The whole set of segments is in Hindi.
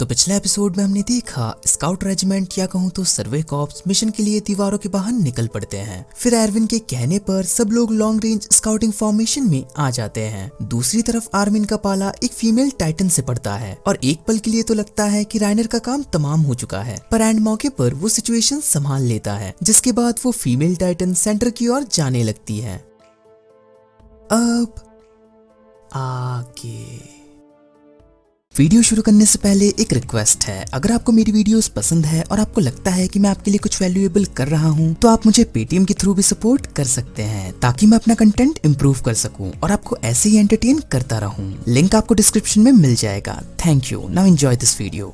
तो पिछले एपिसोड में हमने देखा स्काउट रेजिमेंट या कहूँ तो सर्वे कॉर्प्स मिशन के लिए दीवारों के बाहर निकल पड़ते हैं। फिर एरविन के कहने पर सब लोग लॉन्ग रेंज स्काउटिंग फॉर्मेशन में आ जाते हैं। दूसरी तरफ आर्मिन का पाला एक फीमेल टाइटन से पड़ता है और एक पल के लिए तो लगता है कि राइनर का काम तमाम हो चुका है, पर एंड मौके पर वो सिचुएशन संभाल लेता है, जिसके बाद वो फीमेल टाइटन सेंटर की ओर जाने लगती है। अब आगे वीडियो शुरू करने से पहले एक रिक्वेस्ट है, अगर आपको मेरी वीडियोस पसंद है और आपको लगता है कि मैं आपके लिए कुछ वैल्यूएबल कर रहा हूं, तो आप मुझे पेटीएम के थ्रू भी सपोर्ट कर सकते हैं ताकि मैं अपना कंटेंट इंप्रूव कर सकूं और आपको ऐसे ही एंटरटेन करता रहूं। लिंक आपको डिस्क्रिप्शन में मिल जाएगा। Thank you. Now enjoy this video.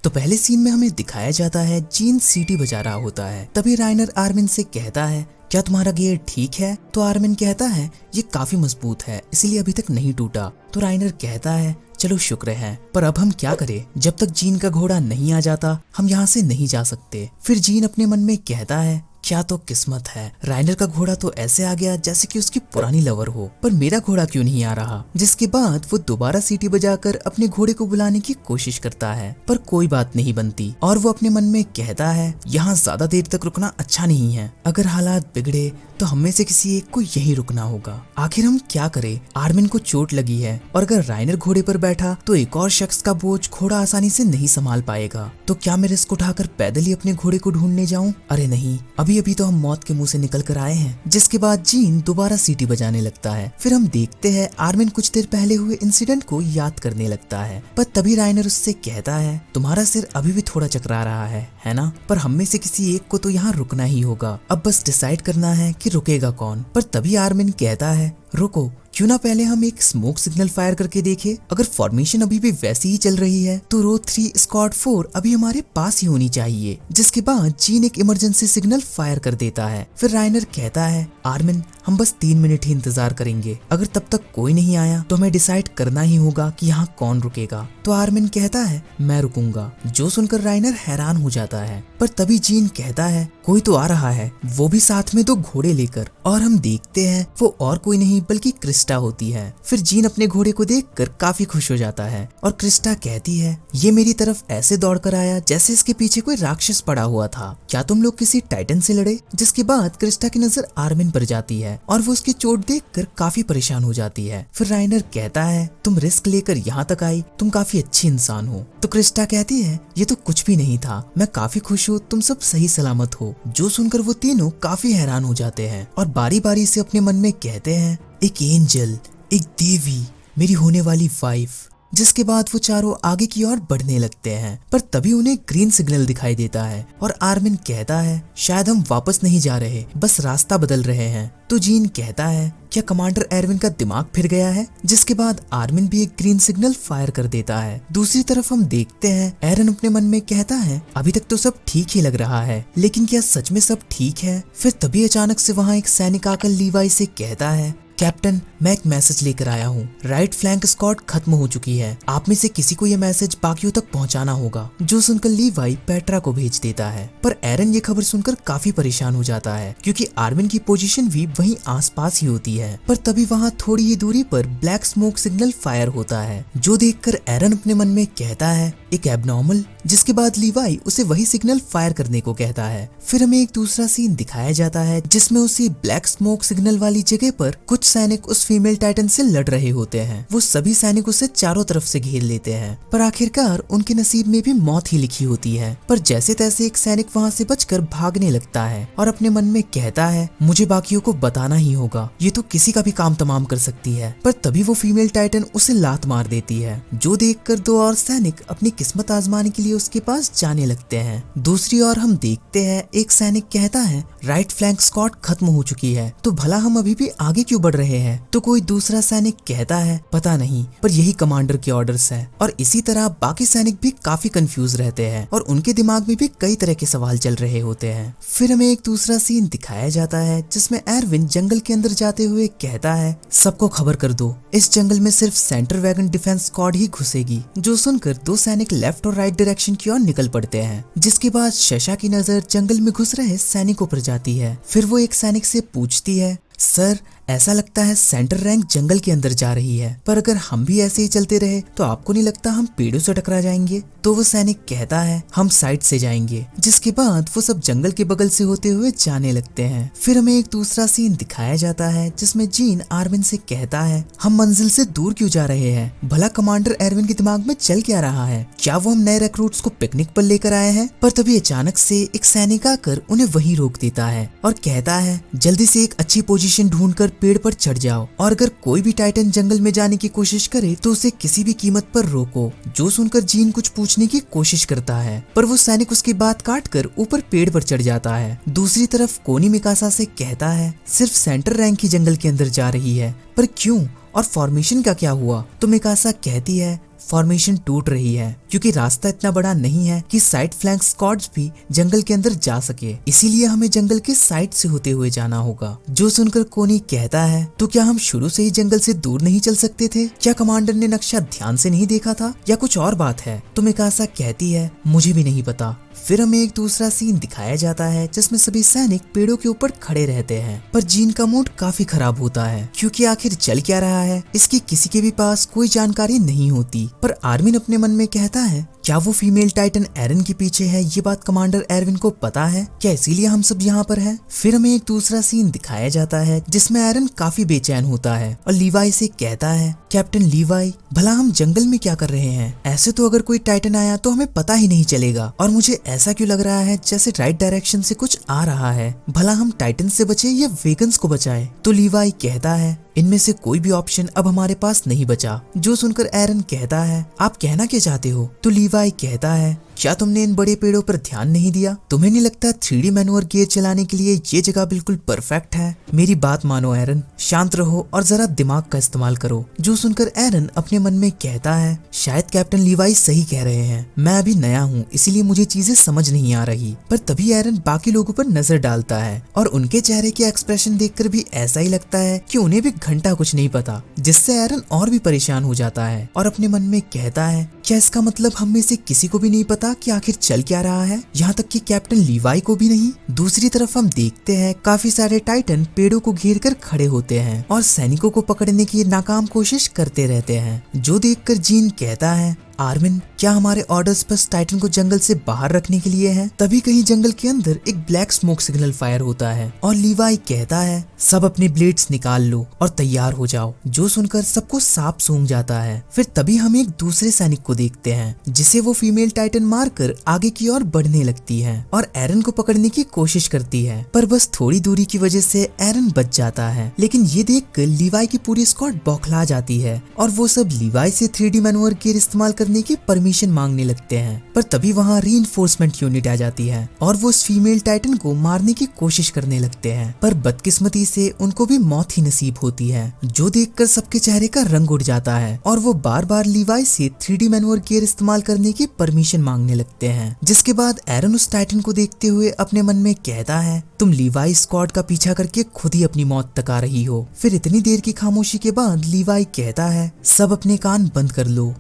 तो पहले सीन में हमें दिखाया जाता है जीन सीटी बजा रहा होता है। तभी राइनर आर्मिन से कहता है, क्या तुम्हारा गियर ठीक है? तो आर्मिन कहता है, ये काफी मजबूत है इसीलिए अभी तक नहीं टूटा। तो राइनर कहता है, चलो शुक्र है, पर अब हम क्या करें? जब तक जीन का घोड़ा नहीं आ जाता हम यहाँ से नहीं जा सकते। फिर जीन अपने मन में कहता है, क्या तो किस्मत है, राइनर का घोड़ा तो ऐसे आ गया जैसे कि उसकी पुरानी लवर हो, पर मेरा घोड़ा क्यों नहीं आ रहा? जिसके बाद वो दोबारा सीटी बजाकर अपने घोड़े को बुलाने की कोशिश करता है, पर कोई बात नहीं बनती और वो अपने मन में कहता है, यहाँ ज्यादा देर तक रुकना अच्छा नहीं है, अगर हालात बिगड़े तो हम में से किसी एक को यहीं रुकना होगा। आखिर हम क्या करें? आर्मिन को चोट लगी है और अगर राइनर घोड़े पर बैठा तो एक और शख्स का बोझ घोड़ा आसानी से नहीं संभाल पाएगा। तो क्या मैं रिस्क उठाकर पैदल ही अपने घोड़े को ढूंढने जाऊं? अरे नहीं, अभी तो हम मौत के मुंह से निकल कर आए हैं। जिसके बाद जीन दोबारा सीटी बजाने लगता है। फिर हम देखते हैं आर्मिन कुछ देर पहले हुए इंसिडेंट को याद करने लगता है, पर तभी राइनर उससे कहता है, तुम्हारा सिर अभी भी थोड़ा चकरा रहा है ना? पर हम में से किसी एक को तो यहाँ रुकना ही होगा। अब बस डिसाइड करना है कि रुकेगा कौन। पर तभी आर्मिन कहता है, रुको, क्यों ना पहले हम एक स्मोक सिग्नल फायर करके देखें। अगर फॉर्मेशन अभी भी वैसी ही चल रही है तो रो 3 स्क्वाड 4 अभी हमारे पास ही होनी चाहिए। जिसके बाद जीन एक इमरजेंसी सिग्नल फायर कर देता है। फिर राइनर कहता है, आर्मिन हम बस 3 मिनट ही इंतजार करेंगे, अगर तब तक कोई नहीं आया तो हमें डिसाइड करना ही होगा कि यहाँ कौन रुकेगा। तो आर्मिन कहता है, मैं रुकूंगा। जो सुनकर राइनर हैरान हो जाता है, पर तभी जीन कहता है, कोई तो आ रहा है, वो भी साथ में 2 घोड़े लेकर। और हम देखते हैं वो और कोई नहीं बल्कि क्रिस्टा होती है। फिर जीन अपने घोड़े को देखकर काफी खुश हो जाता है और क्रिस्टा कहती है, ये मेरी तरफ ऐसे दौड़कर आया जैसे इसके पीछे कोई राक्षस पड़ा हुआ था। क्या तुम लोग किसी टाइटन से लड़े? जिसके बाद क्रिस्टा की नजर आर्मिन पर जाती है और वो उसकी चोट देखकर काफी परेशान हो जाती है। फिर राइनर कहता है, तुम रिस्क लेकर यहाँ तक आई, तुम काफी अच्छी इंसान हो। तो क्रिस्टा कहती है, ये तो कुछ भी नहीं था, मैं काफी खुश हूँ तुम सब सही सलामत हो। जो सुनकर वो तीनों काफी हैरान हो जाते हैं और बारी बारी से अपने मन में कहते हैं, एक एंजल, एक देवी, मेरी होने वाली वाइफ। जिसके बाद वो चारों आगे की ओर बढ़ने लगते हैं, पर तभी उन्हें ग्रीन सिग्नल दिखाई देता है और आर्मिन कहता है, शायद हम वापस नहीं जा रहे, बस रास्ता बदल रहे हैं। तो जीन कहता है, क्या कमांडर एरविन का दिमाग फिर गया है? जिसके बाद आर्मिन भी एक ग्रीन सिग्नल फायर कर देता है। दूसरी तरफ हम देखते हैं एरन अपने मन में कहता है, अभी तक तो सब ठीक ही लग रहा है, लेकिन क्या सच में सब ठीक है? फिर तभी अचानक से वहाँ एक सैनिक आकर लीवाई से कहता है, कैप्टन मैं एक मैसेज लेकर आया हूँ, राइट फ्लैंक स्क्वाड खत्म हो चुकी है, आप में से किसी को ये मैसेज बाकियों तक पहुँचाना होगा। जो सुनकर लीवाई पेट्रा को भेज देता है, पर एरन ये खबर सुनकर काफी परेशान हो जाता है क्योंकि आर्मिन की पोजीशन भी वहीं आसपास ही होती है। पर तभी वहाँ थोड़ी ही दूरी पर ब्लैक स्मोक सिग्नल फायर होता है, जो देखकर एरन अपने मन में कहता है, एक एबनॉर्मल। जिसके बाद लीवाई उसे वही सिग्नल फायर करने को कहता है। फिर हमें एक दूसरा सीन दिखाया जाता है जिसमें उसी ब्लैक स्मोक सिग्नल वाली जगह पर कुछ सैनिक उस फीमेल टाइटन से लड़ रहे होते हैं। वो सभी सैनिक उसे चारों तरफ से घेर लेते हैं, पर आखिरकार उनके नसीब में भी मौत ही लिखी होती है। पर जैसे तैसे एक सैनिक वहाँ से बचकर भागने लगता है और अपने मन में कहता है, मुझे बाकियों को बताना ही होगा, ये तो किसी का भी काम तमाम कर सकती है। पर तभी वो फीमेल टाइटन उसे लात मार देती है, जो देखकर 2 और सैनिक अपनी किस्मत आजमाने के लिए उसके पास जाने लगते हैं। दूसरी ओर हम देखते हैं एक सैनिक कहता है, राइट फ्लैंक स्क्वाड खत्म हो चुकी है, तो भला हम अभी भी आगे क्यों बढ़ रहे हैं? तो कोई दूसरा सैनिक कहता है, पता नहीं, पर यही कमांडर के ऑर्डर्स है। और इसी तरह बाकी सैनिक भी काफी कंफ्यूज रहते हैं और उनके दिमाग में भी कई तरह के सवाल चल रहे होते हैं। फिर हमें एक दूसरा सीन दिखाया जाता है जिसमें एरविन जंगल के अंदर जाते हुए कहता है, सबको खबर कर दो, इस जंगल में सिर्फ सेंटर वैगन डिफेंस स्क्वाड ही घुसेगी। जो सुनकर 2 सैनिक लेफ्ट और राइट डायरेक्शन की ओर निकल पड़ते हैं। जिसके बाद शशा की नजर जंगल में घुस रहे सैनिकों पर जाती है। फिर वो एक सैनिक से पूछती है, सर ऐसा लगता है सेंटर रैंक जंगल के अंदर जा रही है, पर अगर हम भी ऐसे ही चलते रहे तो आपको नहीं लगता हम पेड़ों से टकरा जाएंगे? तो वो सैनिक कहता है हम साइड से जाएंगे, जिसके बाद वो सब जंगल के बगल से होते हुए जाने लगते हैं। फिर हमें एक दूसरा सीन दिखाया जाता है जिसमें जीन आर्विन से कहता है हम मंजिल से दूर क्यों जा रहे हैं? भला कमांडर एरविन के दिमाग में चल क्या रहा है? क्या वो हम नए रिक्रूट्स को पिकनिक पर लेकर आए हैं? पर तभी अचानक से एक सैनिक आकर उन्हें वहीं रोक देता है और कहता है जल्दी से एक अच्छी पोजीशन ढूंढकर पेड़ पर चढ़ जाओ, और अगर कोई भी टाइटन जंगल में जाने की कोशिश करे तो उसे किसी भी कीमत पर रोको। जो सुनकर जीन कुछ पूछने की कोशिश करता है, पर वो सैनिक उसकी बात काट कर ऊपर पेड़ पर चढ़ जाता है। दूसरी तरफ कोनी मिकासा से कहता है सिर्फ सेंटर रैंक ही जंगल के अंदर जा रही है, पर क्यों और फॉर्मेशन का क्या हुआ? तो मिकासा कहती है फॉर्मेशन टूट रही है क्योंकि रास्ता इतना बड़ा नहीं है कि साइड फ्लैंक स्क्वाड्स भी जंगल के अंदर जा सके, इसीलिए हमें जंगल के साइड से होते हुए जाना होगा। जो सुनकर कोनी कहता है तो क्या हम शुरू से ही जंगल से दूर नहीं चल सकते थे? क्या कमांडर ने नक्शा ध्यान से नहीं देखा था या कुछ और बात है? तो मिकासा कहती है मुझे भी नहीं पता। फिर हमें एक दूसरा सीन दिखाया जाता है जिसमें सभी सैनिक पेड़ों के ऊपर खड़े रहते हैं, पर जीन का मूड काफी खराब होता है क्योंकि आखिर चल क्या रहा है इसकी किसी के भी पास कोई जानकारी नहीं होती। पर आर्मिन अपने मन में कहता है क्या वो फीमेल टाइटन एरन के पीछे है? ये बात कमांडर एरविन को पता है क्या? इसीलिए हम सब यहाँ पर हैं। फिर हमें एक दूसरा सीन दिखाया जाता है जिसमें एरन काफी बेचैन होता है और लीवाई से कहता है कैप्टन लीवाई भला हम जंगल में क्या कर रहे हैं? ऐसे तो अगर कोई टाइटन आया तो हमें पता ही नहीं चलेगा, और मुझे ऐसा क्यों लग रहा है जैसे राइट डायरेक्शन से कुछ आ रहा है। भला हम टाइटन से बचे या वेगन्स को बचाए? तो लीवाई कहता है इनमें से कोई भी ऑप्शन अब हमारे पास नहीं बचा। जो सुनकर एरन कहता है आप कहना क्या चाहते हो? तो लीवाई कहता है क्या तुमने इन बड़े पेड़ों पर ध्यान नहीं दिया? तुम्हें नहीं लगता 3D मैनुअर गियर चलाने के लिए ये जगह बिल्कुल परफेक्ट है? मेरी बात मानो एरन, शांत रहो और जरा दिमाग का इस्तेमाल करो। जो सुनकर एरन अपने मन में कहता है शायद कैप्टन लीवाई सही कह रहे हैं, मैं अभी नया हूँ इसीलिए मुझे चीजें समझ नहीं आ रही। पर तभी एरन बाकी लोगों पर नजर डालता है और उनके चेहरे के एक्सप्रेशन देखकर भी ऐसा ही लगता है कि उन्हें भी घंटा कुछ नहीं पता, जिससे एरन और भी परेशान हो जाता है और अपने मन में कहता है क्या इसका मतलब हम में से किसी को भी नहीं पता कि आखिर चल क्या रहा है, यहाँ तक कि कैप्टन लीवाई को भी नहीं? दूसरी तरफ हम देखते हैं काफी सारे टाइटन पेड़ों को घेर कर खड़े होते हैं और सैनिकों को पकड़ने की नाकाम कोशिश करते रहते हैं। जो देखकर जीन कहता है आर्मिन क्या हमारे ऑर्डर्स बस टाइटन को जंगल से बाहर रखने के लिए है? तभी कहीं जंगल के अंदर एक ब्लैक स्मोक सिग्नल फायर होता है और लीवाई कहता है सब अपने ब्लेड्स निकाल लो और तैयार हो जाओ। जो सुनकर सबको सांप सूंघ जाता है। फिर तभी हम एक दूसरे सैनिक को देखते हैं जिसे वो फीमेल टाइटन मारकर आगे की ओर बढ़ने लगती है और एरन को पकड़ने की कोशिश करती है, पर बस थोड़ी दूरी की वजह से एरन बच जाता है। लेकिन ये देखकर लीवाई की पूरी स्क्वाड बौखला जाती है और वो सब लीवाई से 3D मैनुअर गियर इस्तेमाल करने की परमिशन मांगने लगते हैं। पर तभी वहाँ रीइंफोर्समेंट यूनिट आ जाती है और वो उस फीमेल टाइटन को मारने की कोशिश करने लगते हैं, पर बदकिस्मती से उनको भी मौत ही नसीब होती है। जो देखकर सबके चेहरे का रंग उड़ जाता है और वो बार बार लीवाई से 3D मैनुअर गियर इस्तेमाल करने की परमिशन मांगने लगते हैं। जिसके बाद एरन उस टाइटन को देखते हुए अपने मन में कहता है तुम लीवाई स्क्वाड का पीछा करके खुद ही अपनी मौत तक आ रही हो। फिर इतनी देर की खामोशी के बाद लीवाई कहता है सब अपने कान बंद कर लो।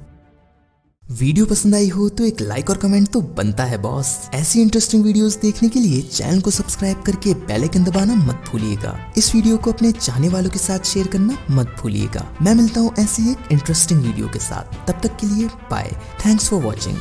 वीडियो पसंद आई हो तो एक लाइक और कमेंट तो बनता है बॉस। ऐसी इंटरेस्टिंग वीडियोस देखने के लिए चैनल को सब्सक्राइब करके बेल आइकन दबाना मत भूलिएगा। इस वीडियो को अपने चाहने वालों के साथ शेयर करना मत भूलिएगा। मैं मिलता हूँ ऐसी एक इंटरेस्टिंग वीडियो के साथ, तब तक के लिए बाय। Thanks for watching.